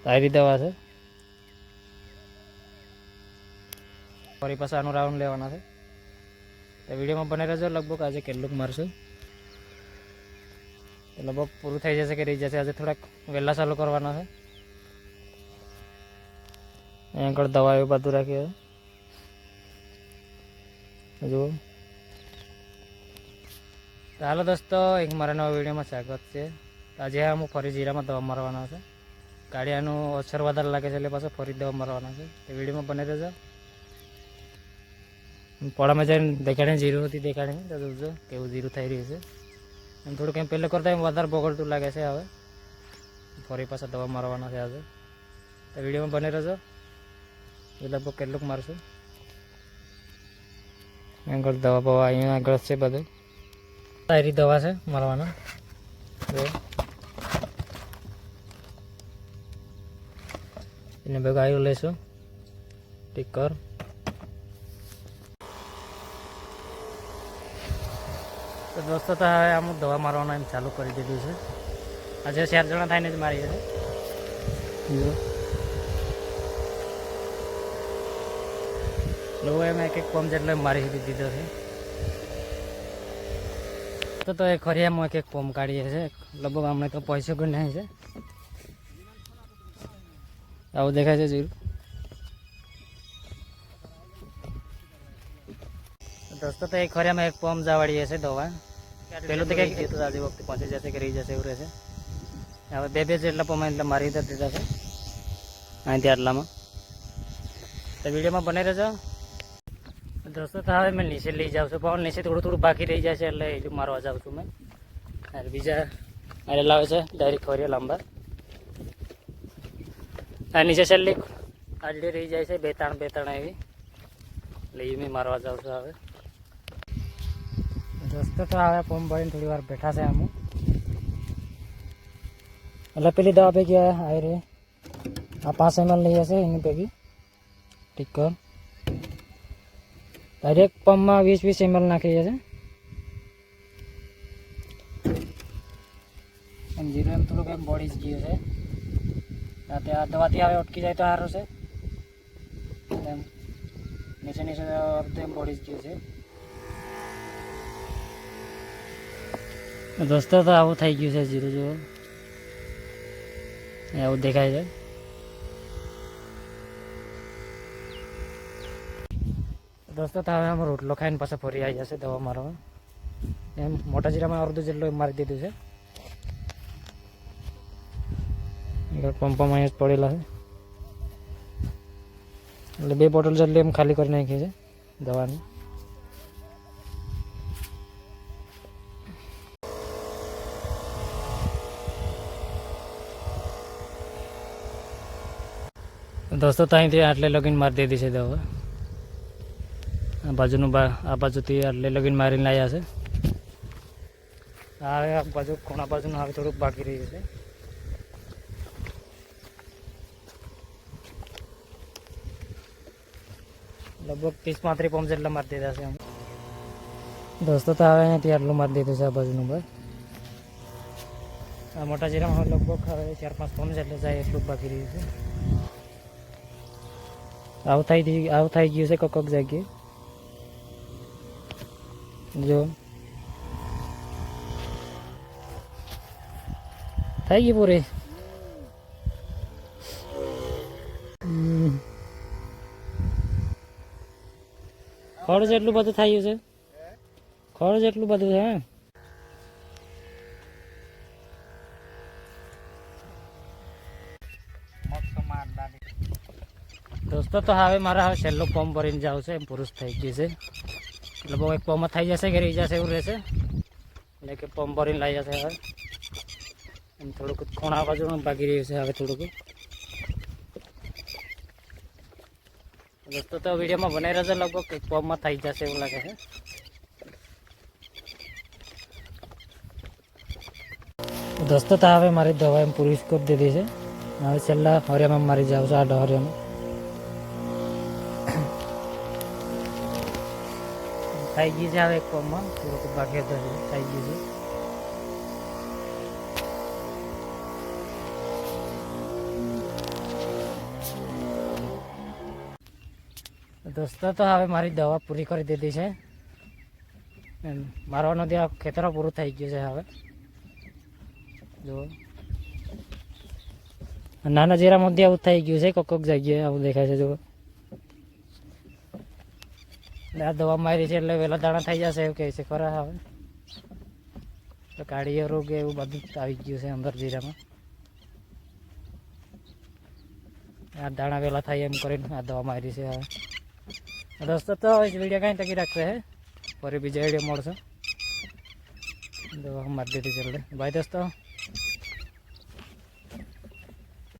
તારી દવા છે. ફરી પાછા આનું રાઉન્ડ લેવાના છે. તો વિડીયોમાં બને રહેજો. લગભગ આજે કેટલુંક મારશું લગભગ પૂરું થઈ જશે કે રહી જશે. આજે થોડાક વહેલા ચાલુ કરવાના છે. અહીંયા આગળ દવા એવું બધું રાખીએ જુઓ. ચાલો દોસ્તો, એક મારા નવા વિડીયોમાં સ્વાગત છે. આજે હું ફરી જીરામાં દવા મારવાના છે. ગાડિયાનું અસર વધારે લાગે છે એટલે પાછું ફરી દવા મારવાના છે. એ વિડીયોમાં બને રહેજો. પડામાં જઈને દેખાડે જીરું હતી દેખાડે તો જોજો કેવું જીરું થઈ રહ્યું છે. એમ થોડુંક એમ પહેલાં કરતાં એમ વધારે બગડતું લાગે છે. હવે ફરી પાછા દવા મારવાના છે આજે. તો વિડીયોમાં બને રહેજો. એ લગભગ કેટલુંક મારશું. આગળ દવા બવા અહીંયા આગળ છે બધું. સારી દવા છે મારવાના. એને ભેગા આવ્યું લઈશું ટીકર. તો દોસ્તો તો હવે અમુક દવા મારવાનું એમ ચાલુ કરી દીધું છે. આજે 4 જણા થઈને જ મારીએ છે. લોકો એમ એક પંપ જેટલો મારી દીધો છે. તો એ ખરિયામાં એક પંપ કાઢીએ છીએ. લગભગ અમને તો પૈસો કોઈ નહીં છે. આવું દેખાય છે જીરું. દોસ્તો તો એ ખરિયામાં એક પંપ જવાડીએ છે દવા. પેલું તો કંઈક કીધું આજે વખતે પહોંચી જશે કે રહી જશે એવું રહેશે. હવે બે જેટલા પંપ એટલે મારી દીધા છે અહીંથી આટલામાં. તો વિડીયોમાં બને રહેજો દોસ્તો. તો હવે મેં નીચે લઈ જાઉં છું પણ નીચે થોડું બાકી રહી જાય છે એટલે એટલું મારવા જાઉં છું મેં. અને બીજા અરે લાવે છે ડાયરેક્ટ ખોરીએ લાંબા. આ નીચે છેલ્લી આટલી રહી જાય છે બે ત્રણ એવી એટલે એ મેં મારવા જાઉં છું હવે. દોસ્તો તો હવે પંપ ભરીને થોડી વાર બેઠા છે અમુક. એટલે પેલી દવા ભેગી આવી રહી આ 5 ml લઈ હશે એની ભેગી ટીકર. ડાયરેક્ટ પંપમાં 20 ml નાખીએ છીએ. એમ જીરું એમ થોડુંક એમ બોડી જ ગયું છે. આ દવાથી હવે અટકી જાય તો સારું છે. એમ નીચે અડધું એમ બોડી જ ગયું છે. દોસ્તો તો આવું થઈ ગયું છે જીરું જુઓ. આવું દેખાય છે. દોસ્તો તો હવે આમાં રોટલો ખાઈને પાછા ફરી આવી જશે દવા મારવા. એમ મોટા જીરામાં અડધું જેટલું મારી દીધું છે. પંપમાં અહીંયા જ પડેલા છે એટલે 2 બોટલ જેટલી એમ ખાલી કરી નાખી છે દવાની. દોસ્તો તો અહીંથી આટલે લગીન મારી દીધી છે દવા. આ બાજુનું આ બાજુથી આટલે લગીન મારીને લાવ્યા છે. હવે આ બાજુ ખૂણા બાજુનું હવે થોડુંક બાકી રહ્યું છે. લગભગ 30-35 પંપ જેટલા મારી દીધા છે. દોસ્તો તો હવે અહીંયાથી આટલું મારી દીધું છે આ બાજુનું બસ. આ મોટા જીરામાં લગભગ હવે 4-5 પંપ જેટલે જાય એટલું બાકી રહ્યું છે. આવું થઈ ગયું છે કોક જગ્યાએ જો થઈ ગયું પૂરી. ખડ જેટલું બધું થયું છે. ખડ જેટલું બધું છે. દોસ્તો તો હવે મારા હવે છેલ્લો પંપ ભરીને જાવ છે. એમ પુરુષ થઈ ગયું છે એટલે બહુ એક પંપમાં થઈ જશે કે રહી જશે એવું રહેશે. એટલે કે પંપ ભરીને લઈ જશે હવે. એમ થોડુંક ખૂણા બાજુનું બાકી રહ્યું છે હવે થોડુંક. દોસ્તો તો વિડીયોમાં બનાવી રહેશે. લગભગ એક પંપમાં થઈ જશે એવું લાગે છે. દોસ્તો તો હવે મારી દવા એમ પૂરી કરી દીધી છે. હવે છેલ્લા હરિયામાં મારી જાઉં છું. આ હરિયામાં થઈ ગઈ છે હવે એક પંપમાં થોડુંક બાકી થઈ ગયું છે. દોસ્તો તો હવે મારી દવા પૂરી કરી દીધી છે. મારવાનું ત્યાં ખેતરો પૂરું થઈ ગયું છે. હવે જુઓ નાના જીરા મધ્ય આવું થઈ ગયું છે. કોક જગ્યાએ આવું દેખાય છે. જુઓ આ દવા મારી છે એટલે વહેલા દાણા થઈ જશે એવું કહે છે ખરા. હવે તો કાળીઓ રોગ એવું બધું આવી ગયું છે અંદર જીરામાં. આ દાણા વહેલા થાય એમ કરીને આ દવા મારી છે. હવે દોસ્તો તો વિડીયો કાંઈ ટકી રાખશે હે. ફરી બીજા વિડીયો મળશે. દવા મારી દીધી છે એટલે બાય દોસ્તો.